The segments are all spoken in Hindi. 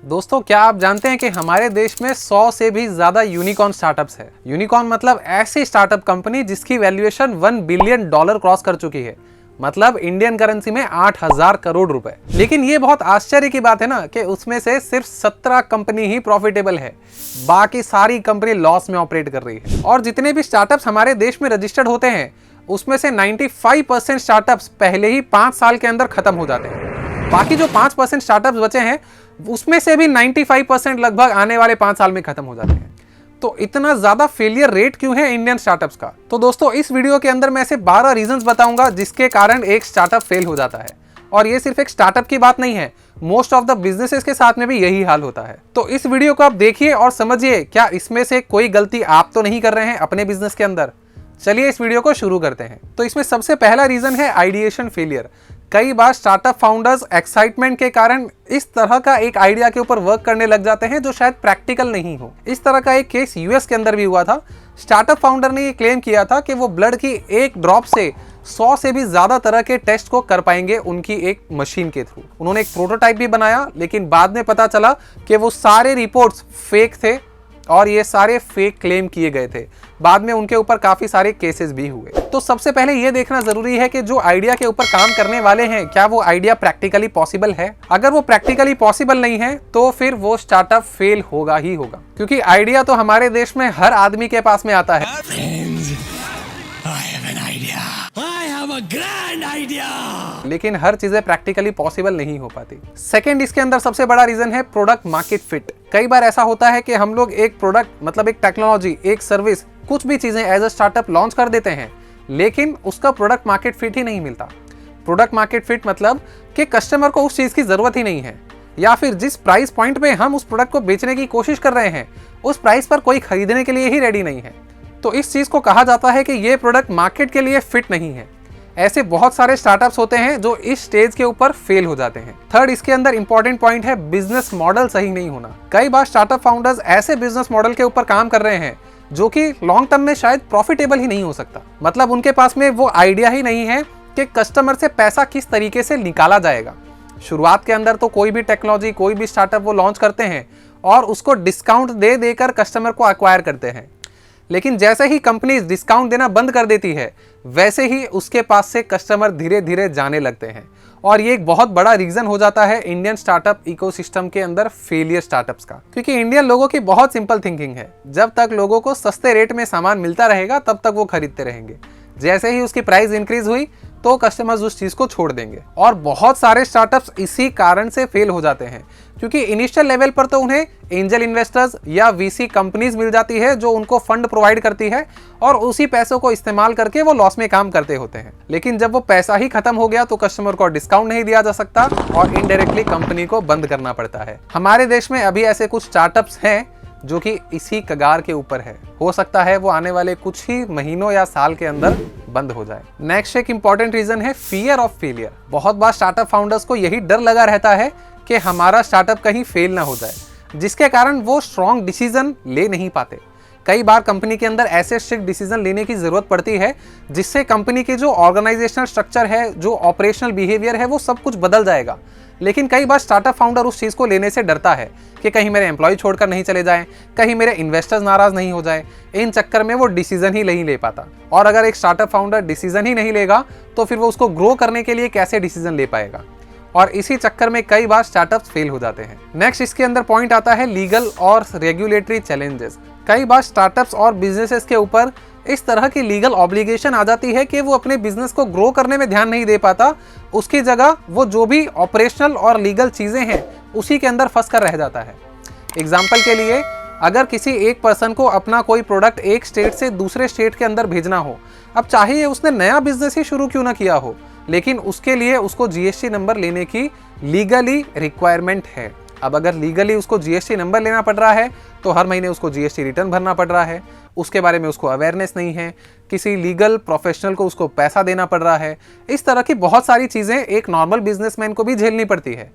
दोस्तों, क्या आप जानते हैं कि हमारे देश में 100 से भी ज्यादा यूनिकॉर्न स्टार्टअप्स है। यूनिकॉर्न मतलब ऐसी स्टार्टअप कंपनी जिसकी वैल्यूएशन $1 बिलियन क्रॉस कर चुकी है, मतलब इंडियन करेंसी में 8,000 करोड़ रुपए। लेकिन ये बहुत आश्चर्य की बात है ना कि उसमें से सिर्फ 17 कंपनी ही प्रॉफिटेबल है, बाकी सारी कंपनी लॉस में ऑपरेट कर रही है। और जितने भी स्टार्टअप्स हमारे देश में रजिस्टर्ड होते हैं उसमें से 95% स्टार्टअप्स पहले ही 5 साल के अंदर खत्म हो जाते हैं। बाकी जो 5% स्टार्टअप्स बचे हैं उसमें से भी 95% लगभग आने वाले 5 साल में खत्म हो जाते हैं। तो इतना ज्यादा फेलियर रेट क्यों है इंडियन स्टार्टअप्स का? तो दोस्तों, इस वीडियो के अंदर मैं ऐसे 12 रीजंस बताऊंगा जिसके कारण एक स्टार्टअप फेल हो जाता है। और ये सिर्फ एक स्टार्टअप की बात नहीं है, मोस्ट ऑफ द बिजनेसेस के साथ में भी यही हाल होता है। तो इस वीडियो को आप देखिए और समझिए क्या इसमें से कोई गलती आप तो नहीं कर रहे हैं अपने बिजनेस के अंदर। चलिए इस वीडियो को शुरू करते हैं। तो इसमें सबसे पहला रीजन है आइडिएशन फेलियर। कई बार स्टार्टअप फाउंडर्स एक्साइटमेंट के कारण इस तरह का एक आइडिया के ऊपर वर्क करने लग जाते हैं जो शायद प्रैक्टिकल नहीं हो। इस तरह का एक केस यूएस के अंदर भी हुआ था। स्टार्टअप फाउंडर ने ये क्लेम किया था कि वो ब्लड की एक ड्रॉप से 100 से भी ज्यादा तरह के टेस्ट को कर पाएंगे उनकी एक मशीन के थ्रू। उन्होंने एक प्रोटोटाइप भी बनाया, लेकिन बाद में पता चला कि वो सारे रिपोर्ट्स फेक थे और ये सारे फेक क्लेम किए गए थे। बाद में उनके ऊपर काफी सारे केसेस भी हुए। तो सबसे पहले ये देखना जरूरी है कि जो आइडिया के ऊपर काम करने वाले हैं क्या वो आइडिया प्रैक्टिकली पॉसिबल है। अगर वो प्रैक्टिकली पॉसिबल नहीं है तो फिर वो स्टार्टअप फेल होगा ही होगा, क्योंकि आइडिया तो हमारे देश में हर आदमी के पास में आता है। लेकिन हर चीजें प्रैक्टिकली पॉसिबल नहीं हो पाती। सेकंड, इसके अंदर सबसे बड़ा रीजन है प्रोडक्ट मार्केट फिट। कई बार ऐसा होता है कि हम लोग एक प्रोडक्ट मतलब एक टेक्नोलॉजी, एक सर्विस, कुछ भी चीजें एज अ स्टार्टअप लॉन्च कर देते हैं, लेकिन उसका प्रोडक्ट मार्केट फिट ही नहीं मिलता। प्रोडक्ट मार्केट फिट मतलब कि कस्टमर को उस चीज की जरूरत ही नहीं है, या फिर जिस प्राइस पॉइंट पे हम उस प्रोडक्ट को बेचने की कोशिश कर रहे हैं उस प्राइस पर कोई खरीदने के लिए ही रेडी नहीं है। तो इस चीज को कहा जाता है कि ये प्रोडक्ट मार्केट के लिए फिट नहीं है। ऐसे बहुत सारे स्टार्टअप्स होते हैं जो इस स्टेज के ऊपर फेल हो जाते हैं। थर्ड, इसके अंदर इंपॉर्टेंट पॉइंट है बिजनेस मॉडल सही नहीं होना। कई बार स्टार्टअप फाउंडर्स ऐसे बिजनेस मॉडल के ऊपर काम कर रहे हैं जो कि लॉन्ग टर्म में शायद प्रॉफिटेबल ही नहीं हो सकता। मतलब उनके पास में वो आइडिया ही नहीं है कि कस्टमर से पैसा किस तरीके से निकाला जाएगा। शुरुआत के अंदर तो कोई भी टेक्नोलॉजी, कोई भी स्टार्टअप वो लॉन्च करते हैं और उसको डिस्काउंट दे देकर कस्टमर को एक्वायर करते हैं। लेकिन जैसे ही कंपनी डिस्काउंट देना बंद कर देती है वैसे ही उसके पास से कस्टमर धीरे धीरे जाने लगते हैं। और ये एक बहुत बड़ा रीजन हो जाता है इंडियन स्टार्टअप इकोसिस्टम के अंदर फेलियर स्टार्टअप्स का, क्योंकि इंडियन लोगों की बहुत सिंपल थिंकिंग है। जब तक लोगों को सस्ते रेट में सामान मिलता रहेगा तब तक वो खरीदते रहेंगे। जैसे ही उसकी प्राइस इंक्रीज हुई तो कस्टमर्स उस चीज को छोड़ देंगे। और बहुत सारे स्टार्टअप्स इसी कारण से फेल हो जाते हैं, क्योंकि इनिशियल लेवल पर तो उन्हें एंजल इन्वेस्टर्स या वीसी कंपनीज मिल जाती है जो उनको फंड प्रोवाइड करती है और उसी पैसों को इस्तेमाल करके वो लॉस में काम करते होते हैं। लेकिन जब वो पैसा ही खत्म हो गया तो कस्टमर को डिस्काउंट नहीं दिया जा सकता और इनडायरेक्टली कंपनी को बंद करना पड़ता है। हमारे देश में अभी ऐसे कुछ स्टार्टअप्स हैं जो कि इसी कगार के ऊपर है। हो सकता है वो आने वाले कुछ ही महीनों या साल के अंदर बंद हो जाए। नेक्स्ट एक इंपॉर्टेंट रीजन है फियर ऑफ फेलियर। बहुत बार स्टार्टअप फाउंडर्स को यही डर लगा रहता है कि हमारा स्टार्टअप कहीं फेल ना हो जाए, जिसके कारण वो स्ट्रॉन्ग डिसीजन ले नहीं पाते। कई बार कंपनी के अंदर ऐसे स्ट्रिक्ट डिसीजन लेने की जरूरत पड़ती है जिससे कंपनी की जो ऑर्गेनाइजेशनल स्ट्रक्चर है, जो ऑपरेशनल बिहेवियर है, वो सब कुछ बदल जाएगा। लेकिन कई बार स्टार्टअप फाउंडर उस चीज़ को लेने से डरता है कि कहीं मेरे एम्प्लॉय छोड़कर नहीं चले जाएं, कहीं मेरे इन्वेस्टर्स नाराज नहीं हो जाए। इन चक्कर में वो डिसीजन ही नहीं ले पाता। और अगर एक स्टार्टअप फाउंडर डिसीजन ही नहीं लेगा तो फिर वो उसको ग्रो करने के लिए कैसे डिसीजन ले पाएगा। और इसी चक्कर में कई बार स्टार्टअप्स फेल हो जाते हैं। नेक्स्ट इसके अंदर पॉइंट आता है लीगल और रेगुलेटरी चैलेंजेस। कई बार स्टार्टअप्स और बिजनेसेस के ऊपर इस तरह की लीगल ऑब्लिगेशन आ जाती है कि वो अपने बिजनेस को ग्रो करने में ध्यान नहीं दे पाता। उसकी जगह वो जो भी ऑपरेशनल और लीगल चीज़ें हैं उसी के अंदर फंस कर रह जाता है। एग्जाम्पल के लिए, अगर किसी एक पर्सन को अपना कोई प्रोडक्ट एक स्टेट से दूसरे स्टेट के अंदर भेजना हो, अब चाहिए उसने नया बिजनेस ही शुरू क्यों ना किया हो, लेकिन उसके लिए उसको जीएसटी नंबर लेने की लीगली रिक्वायरमेंट है। अब अगर लीगली उसको जीएसटी नंबर लेना पड़ रहा है तो हर महीने उसको जीएसटी रिटर्न भरना पड़ रहा है, उसके बारे में उसको अवेयरनेस नहीं है, किसी लीगल प्रोफेशनल को उसको पैसा देना पड़ रहा है। इस तरह की बहुत सारी चीज़ें एक नॉर्मल बिजनेसमैन को भी झेलनी पड़ती है।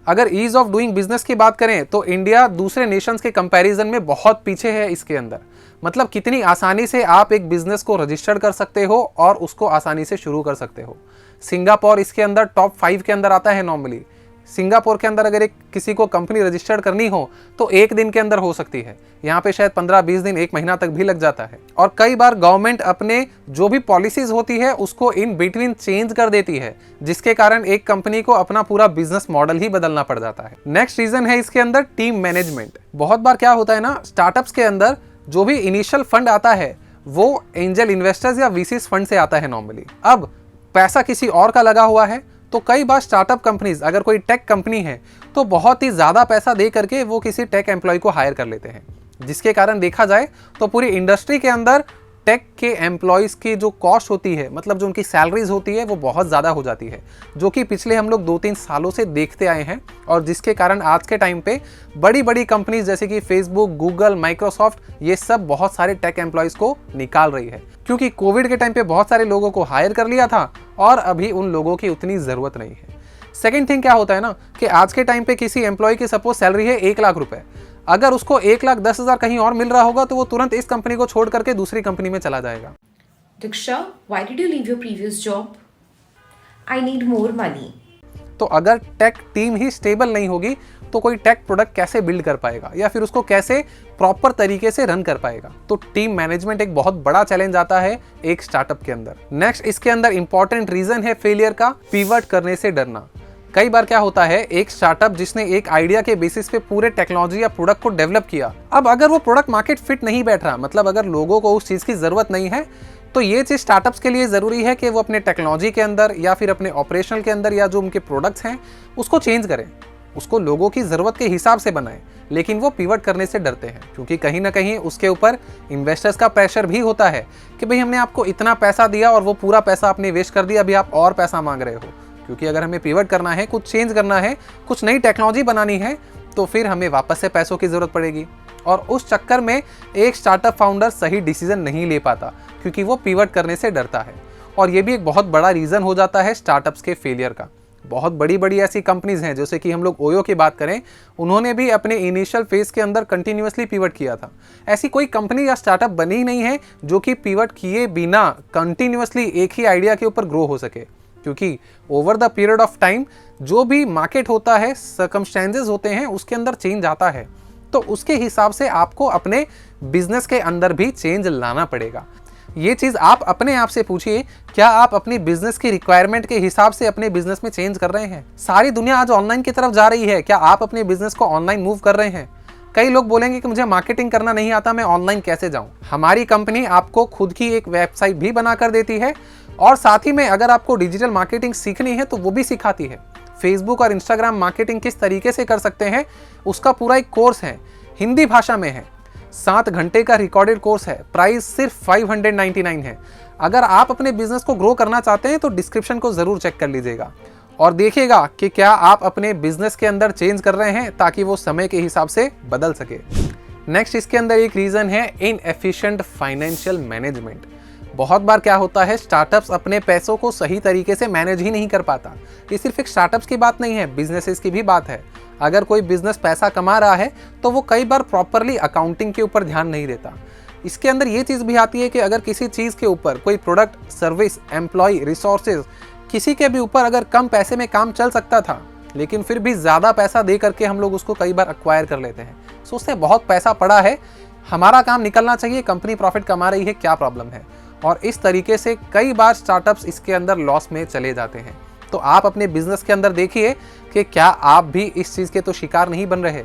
अगर ईज ऑफ डूइंग बिजनेस की बात करें तो इंडिया दूसरे नेशंस के कंपैरिजन में बहुत पीछे है इसके अंदर। मतलब कितनी आसानी से आप एक बिजनेस को रजिस्टर्ड कर सकते हो और उसको आसानी से शुरू कर सकते हो। सिंगापुर इसके अंदर टॉप 5 के अंदर आता है नॉर्मली। सिंगापुर के अंदर अगर एक किसी को कंपनी रजिस्टर्ड करनी हो तो 1 दिन के अंदर हो सकती है, यहाँ पे शायद 15-20 दिन 1 महीना तक भी लग जाता है। और कई बार गवर्नमेंट अपने जो भी पॉलिसीज होती है उसको इन बिटवीन चेंज कर देती है, जिसके कारण एक कंपनी को अपना पूरा बिजनेस मॉडल ही बदलना पड़ जाता है। नेक्स्ट रीजन है इसके अंदर टीम मैनेजमेंट। बहुत बार क्या होता है ना, स्टार्टअप्स के अंदर जो भी इनिशियल फंड आता है वो एंजल इन्वेस्टर्स या वीसीज फंड से आता है नॉर्मली। अब पैसा किसी और का लगा हुआ है तो कई बार स्टार्टअप कंपनीज, अगर कोई टेक कंपनी है तो बहुत ही ज़्यादा पैसा दे करके वो किसी टेक एम्प्लॉय को हायर कर लेते हैं, जिसके कारण देखा जाए तो पूरी इंडस्ट्री के अंदर टेक के एम्प्लॉयज़ की जो कॉस्ट होती है, मतलब जो उनकी सैलरीज होती है, वो बहुत ज़्यादा हो जाती है, जो कि पिछले हम लोग 2-3 सालों से देखते आए हैं। और जिसके कारण आज के टाइम पे बड़ी बड़ी कंपनीज जैसे कि फेसबुक, गूगल, माइक्रोसॉफ्ट, ये सब बहुत सारे टेक एम्प्लॉयज़ को निकाल रही है, क्योंकि कोविड के टाइम पे बहुत सारे लोगों को हायर कर लिया था और अभी उन लोगों की उतनी ज़रूरत नहीं है। सेकेंड थिंग क्या होता है ना कि आज के टाइम पे किसी एम्प्लॉय की सपोज सैलरी है 1 लाख रुपए, अगर उसको 1,10,000 कहीं और मिल रहा होगा तो वो तुरंत इस कंपनी को छोड़ करके दूसरी कंपनी में चला जाएगा। Diksha, why did you leave your previous job? I need more money. तो अगर टेक टीम ही स्टेबल नहीं होगी तो कोई टेक प्रोडक्ट कैसे बिल्ड कर पाएगा या फिर उसको कैसे प्रॉपर तरीके से रन कर पाएगा। तो टीम मैनेजमेंट एक बहुत बड़ा चैलेंज आता है एक स्टार्टअप के अंदर। नेक्स्ट इसके अंदर इंपॉर्टेंट रीजन है फेलियर का, पिवट करने से डरना। कई बार क्या होता है, एक स्टार्टअप जिसने एक आइडिया के बेसिस पे पूरे टेक्नोलॉजी या प्रोडक्ट को डेवलप किया, अब अगर वो प्रोडक्ट मार्केट फिट नहीं बैठ रहा, मतलब अगर लोगों को उस चीज की जरूरत नहीं है, तो ये चीज स्टार्टअप्स के लिए जरूरी है कि वो अपने टेक्नोलॉजी के अंदर या फिर अपने ऑपरेशनल के अंदर या जो उनके प्रोडक्ट्स हैं उसको चेंज करें, उसको लोगों की जरूरत के हिसाब से बनाएं। लेकिन वो पिवट करने से डरते हैं क्योंकि कहीं ना कहीं उसके ऊपर इन्वेस्टर्स का प्रेशर भी होता है कि भाई हमने आपको इतना पैसा दिया और वो पूरा पैसा आपने वेस्ट कर दिया, अभी आप और पैसा मांग रहे हो। क्योंकि अगर हमें पिवट करना है, कुछ चेंज करना है, कुछ नई टेक्नोलॉजी बनानी है, तो फिर हमें वापस से पैसों की ज़रूरत पड़ेगी। और उस चक्कर में एक स्टार्टअप फाउंडर सही डिसीजन नहीं ले पाता क्योंकि वो पिवट करने से डरता है। और ये भी एक बहुत बड़ा रीज़न हो जाता है स्टार्टअप्स के फेलियर का। बहुत बड़ी बड़ी ऐसी कंपनीज हैं, जैसे कि हम लोग ओयो की बात करें, उन्होंने भी अपने इनिशियल फेज के अंदर कंटिन्यूअसली पिवट किया था। ऐसी कोई कंपनी या स्टार्टअप बनी ही नहीं है जो कि पिवट किए बिना कंटिन्यूअसली एक ही आइडिया के ऊपर ग्रो हो सके, क्योंकि over the period of time जो भी मार्केट होता है, सर्कमस्टेंसेस होते हैं, उसके अंदर चेंज आता है। तो उसके हिसाब से आपको अपने बिजनेस के अंदर भी चेंज लाना पड़ेगा। ये चीज़ आप अपने आप से पूछिए, क्या आप अपनी बिजनेस की रिक्वायरमेंट के हिसाब से अपने बिजनेस में चेंज कर रहे हैं? सारी दुनिया आज ऑनलाइन की तरफ जा रही है, क्या आप अपने बिजनेस को ऑनलाइन मूव कर रहे हैं? कई लोग बोलेंगे कि मुझे मार्केटिंग करना नहीं आता, मैं ऑनलाइन कैसे जाऊं? हमारी कंपनी आपको खुद की एक वेबसाइट भी बना कर देती है और साथ ही में अगर आपको डिजिटल मार्केटिंग सीखनी है तो वो भी सिखाती है। फेसबुक और इंस्टाग्राम मार्केटिंग किस तरीके से कर सकते हैं उसका पूरा एक कोर्स है, हिंदी भाषा में है, 7 घंटे का रिकॉर्डेड कोर्स है, प्राइस सिर्फ 599 है। अगर आप अपने बिजनेस को ग्रो करना चाहते हैं तो डिस्क्रिप्शन को ज़रूर चेक कर लीजिएगा और देखिएगा कि क्या आप अपने बिजनेस के अंदर चेंज कर रहे हैं ताकि वो समय के हिसाब से बदल सके। नेक्स्ट इसके अंदर एक रीज़न है इनएफिशिएंट फाइनेंशियल मैनेजमेंट। बहुत बार क्या होता है, स्टार्टअप्स अपने पैसों को सही तरीके से मैनेज ही नहीं कर पाता। ये सिर्फ एक स्टार्टअप्स की बात नहीं है, बिजनेसेस की भी बात है। अगर कोई बिजनेस पैसा कमा रहा है तो वो कई बार प्रॉपरली अकाउंटिंग के ऊपर ध्यान नहीं देता। इसके अंदर ये चीज़ भी आती है कि अगर किसी चीज़ के ऊपर, कोई प्रोडक्ट, सर्विस, एम्प्लॉय, रिसोर्सेज, किसी के भी ऊपर अगर कम पैसे में काम चल सकता था, लेकिन फिर भी ज़्यादा पैसा दे करके हम लोग उसको कई बार एक्वायर कर लेते हैं। सोचते हैं बहुत पैसा पड़ा है, हमारा काम निकलना चाहिए, कंपनी प्रॉफिट कमा रही है, क्या प्रॉब्लम है? और इस तरीके से कई बार स्टार्टअप्स इसके अंदर लॉस में चले जाते हैं। तो आप अपने बिजनेस के अंदर देखिए कि क्या आप भी इस चीज़ के तो शिकार नहीं बन रहे,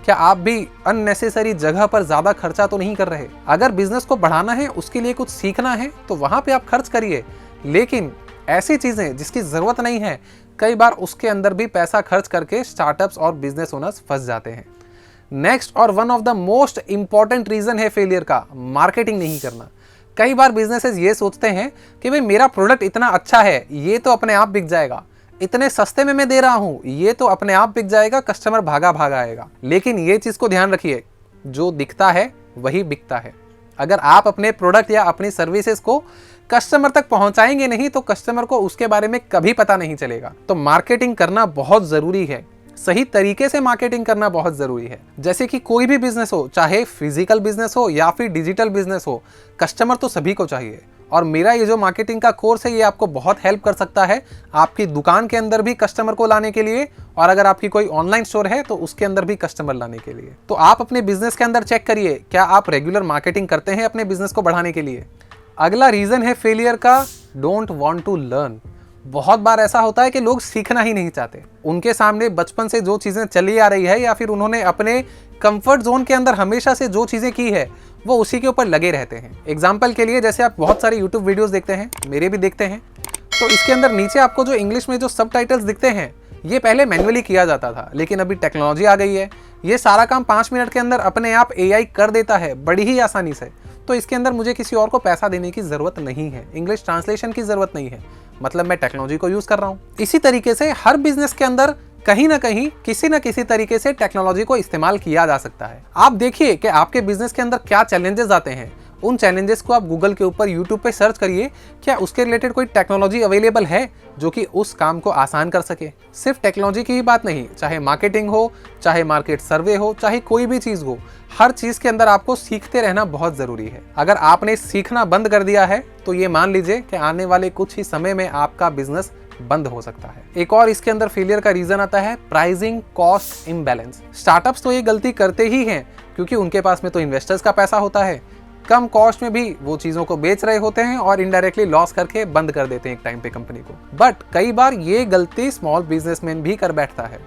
क्या आप भी अननेसेसरी जगह पर ज़्यादा खर्चा तो नहीं कर रहे। अगर बिजनेस को बढ़ाना है, उसके लिए कुछ सीखना है, तो वहाँ पे आप खर्च करिए, लेकिन ऐसी चीज़ें जिसकी ज़रूरत नहीं है, कई बार उसके अंदर भी पैसा खर्च करके स्टार्टअप्स और बिजनेस ओनर्स फंस जाते हैं। नेक्स्ट और one of the most important reason है फेलियर का, मार्केटिंग नहीं करना। कई बार बिजनेसेस ये सोचते हैं कि भाई मेरा प्रोडक्ट इतना अच्छा है, ये तो अपने आप बिक जाएगा, इतने सस्ते में मैं दे रहा हूँ, ये तो अपने आप बिक जाएगा, कस्टमर भागा भागा आएगा। लेकिन ये चीज़ को ध्यान रखिए, जो दिखता है वही बिकता है। अगर आप अपने प्रोडक्ट या अपनी सर्विसेज को कस्टमर तक पहुंचाएंगे नहीं तो कस्टमर को उसके बारे में कभी पता नहीं चलेगा। तो मार्केटिंग करना बहुत ज़रूरी है, सही तरीके से मार्केटिंग करना बहुत ज़रूरी है। जैसे कि कोई भी बिजनेस हो, चाहे फिजिकल बिजनेस हो या फिर डिजिटल बिजनेस हो, कस्टमर तो सभी को चाहिए और मेरा ये जो मार्केटिंग का कोर्स है ये आपको बहुत हेल्प कर सकता है आपकी दुकान के अंदर भी कस्टमर को लाने के लिए, और अगर आपकी कोई ऑनलाइन स्टोर है तो उसके अंदर भी कस्टमर लाने के लिए। तो आप अपने बिजनेस के अंदर चेक करिए, क्या आप रेगुलर मार्केटिंग करते हैं अपने बिजनेस को बढ़ाने के लिए। अगला रीजन है फेलियर का, डोंट वांट टू लर्न। बहुत बार ऐसा होता है कि लोग सीखना ही नहीं चाहते। उनके सामने बचपन से जो चीजें चली आ रही है या फिर उन्होंने अपने कंफर्ट जोन के अंदर हमेशा से जो चीजें की है वो उसी के ऊपर लगे रहते हैं। एग्जाम्पल के लिए, जैसे आप बहुत सारे यूट्यूब वीडियोस देखते हैं, मेरे भी देखते हैं, तो इसके अंदर नीचे आपको जो इंग्लिश में जो सबटाइटल्स दिखते हैं ये पहले मैन्युअली किया जाता था, लेकिन अभी टेक्नोलॉजी आ गई है, ये सारा काम 5 मिनट के अंदर अपने आप AI कर देता है बड़ी ही आसानी से। तो इसके अंदर मुझे किसी और को पैसा देने की जरूरत नहीं है, इंग्लिश ट्रांसलेशन की जरूरत नहीं है, मतलब मैं टेक्नोलॉजी को यूज कर रहा हूँ। इसी तरीके से हर बिजनेस के अंदर कहीं ना कहीं किसी न किसी तरीके से टेक्नोलॉजी को इस्तेमाल किया जा सकता है। आप देखिए कि आपके बिजनेस के अंदर क्या चैलेंजेस आते हैं, उन चैलेंजेस को आप गूगल के ऊपर, यूट्यूब पे सर्च करिए, क्या उसके रिलेटेड कोई टेक्नोलॉजी अवेलेबल है जो कि उस काम को आसान कर सके। सिर्फ टेक्नोलॉजी की ही बात नहीं, चाहे मार्केटिंग हो, चाहे मार्केट सर्वे हो, चाहे कोई भी चीज हो, हर चीज के अंदर आपको सीखते रहना बहुत जरूरी है। अगर आपने सीखना बंद कर दिया है तो ये मान लीजिए कि आने वाले कुछ ही समय में आपका बिजनेस बंद हो सकता है। एक और इसके अंदर फेलियर का रीजन आता है प्राइसिंग कॉस्ट इम्बैलेंस। स्टार्टअप्स तो ये गलती करते ही हैं क्योंकि उनके पास में तो इन्वेस्टर्स का पैसा होता है, कम कॉस्ट में भी वो चीजों को बेच रहे होते हैं और इनडायरेक्टली लॉस करके बंद कर देते हैं एक टाइम पे कंपनी को। बट कई बार ये गलती स्मॉल बिजनेसमैन भी कर बैठता है,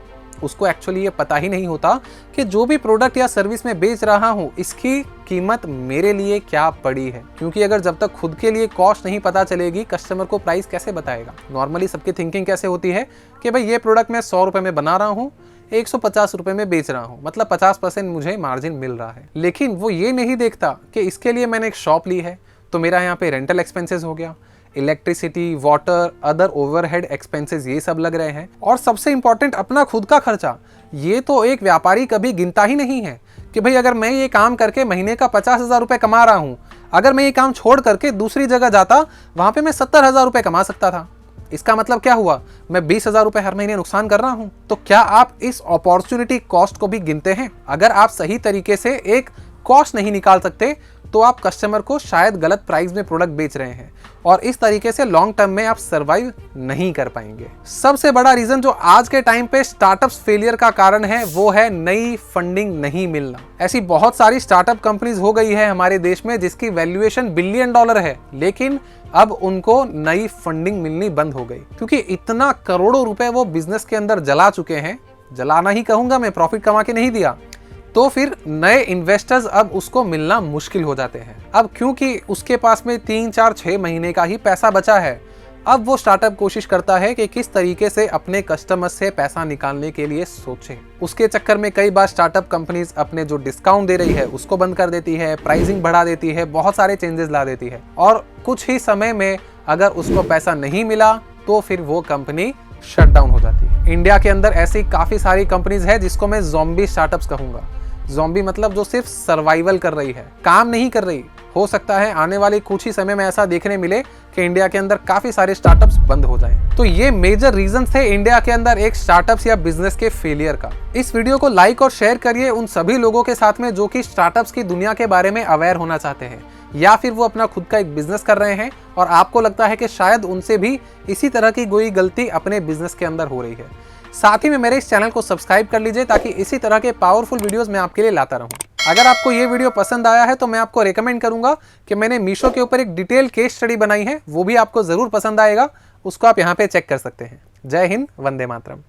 उसको एक्चुअली ये पता ही नहीं होता कि जो भी प्रोडक्ट या सर्विस मैं बेच रहा हूँ इसकी कीमत मेरे लिए क्या पड़ी है, क्योंकि अगर जब तक खुद के लिए कॉस्ट नहीं पता चलेगी कस्टमर को प्राइस कैसे बताएगा। नॉर्मली सबकी थिंकिंग कैसे होती है कि भाई ये प्रोडक्ट मैं 100 रुपए में बना रहा हूँ, 150 रुपए में बेच रहा हूँ, मतलब 50% मुझे मार्जिन मिल रहा है। लेकिन वो ये नहीं देखता कि इसके लिए मैंने एक शॉप ली है तो मेरा यहाँ पे रेंटल एक्सपेंसेस हो गया, electricity, water, other overhead expenses ये सब लग रहे हैं, और सबसे इंपॉर्टेंट अपना खुद का खर्चा। ये तो एक व्यापारी कभी गिनता ही नहीं है कि भाई अगर मैं ये काम करके महीने का 50,000 रुपए कमा रहा हूँ, अगर मैं ये काम छोड़ करके दूसरी जगह जाता वहां पे मैं 70,000 रुपए कमा सकता था। इसका मतलब क्या हुआ, मैं 20,000 रुपए हर महीने नुकसान कर रहा हूं। तो क्या आप इस अपॉर्चुनिटी कॉस्ट को भी गिनते हैं? अगर आप सही तरीके से एक कॉस्ट नहीं निकाल सकते तो आप कस्टमर को शायद गलत प्राइस में प्रोडक्ट बेच रहे हैं, और इस तरीके से लॉन्ग टर्म में आप सर्वाइव नहीं कर पाएंगे। सबसे बड़ा रीजन जो आज के टाइम पे स्टार्टअप्स फेलियर का कारण है वो है नई फंडिंग नहीं मिलना। ऐसी बहुत सारी स्टार्टअप कंपनीज हो गई है हमारे देश में जिसकी वैल्यूएशन $1 बिलियन है, लेकिन अब उनको नई फंडिंग मिलनी बंद हो गई क्योंकि इतना करोड़ों रुपए वो बिजनेस के अंदर जला चुके हैं। जलाना ही कहूंगा मैं, प्रॉफिट कमा के नहीं दिया, तो फिर नए इन्वेस्टर्स अब उसको मिलना मुश्किल हो जाते हैं। अब क्योंकि उसके पास में 3, 4, 6 महीने का ही पैसा बचा है, अब वो स्टार्टअप कोशिश करता है कि किस तरीके से अपने कस्टमर से पैसा निकालने के लिए सोचे। उसके चक्कर में कई बार स्टार्टअप कंपनीज अपने जो डिस्काउंट दे रही है उसको बंद कर देती है, प्राइसिंग बढ़ा देती है, बहुत सारे चेंजेस ला देती है, और कुछ ही समय में अगर उसको पैसा नहीं मिला तो फिर वो कंपनी शट डाउन हो जाती है। इंडिया के अंदर ऐसी काफी सारी कंपनीज है जिसको मैं ज़ॉम्बी स्टार्टअप्स कहूंगा। ज़ॉम्बी मतलब जो सिर्फ सर्वाइवल कर रही है, काम नहीं कर रही। हो सकता है आने वाले कुछ ही समय में ऐसा देखने मिले कि इंडिया के अंदर काफी सारे स्टार्टअप्स बंद हो जाएं। तो ये मेजर रीजन थे इंडिया के अंदर एक स्टार्टअप्स या बिजनेस के फेलियर का। इस वीडियो को लाइक और शेयर करिए उन सभी लोगों के साथ में जो कि स्टार्टअप्स की दुनिया के बारे में अवेयर होना चाहते हैं, या फिर वो अपना खुद का एक बिजनेस कर रहे हैं और आपको लगता है कि शायद उनसे भी इसी तरह की कोई गलती अपने बिजनेस के अंदर हो रही है। साथ ही में मेरे इस चैनल को सब्सक्राइब कर लीजिए ताकि इसी तरह के पावरफुल वीडियोस मैं आपके लिए लाता रहूं। अगर आपको ये वीडियो पसंद आया है तो मैं आपको रेकमेंड करूंगा कि मैंने मीशो के ऊपर एक डिटेल केस स्टडी बनाई है, वो भी आपको जरूर पसंद आएगा, उसको आप यहाँ पे चेक कर सकते हैं। जय हिंद, वंदे मातरम।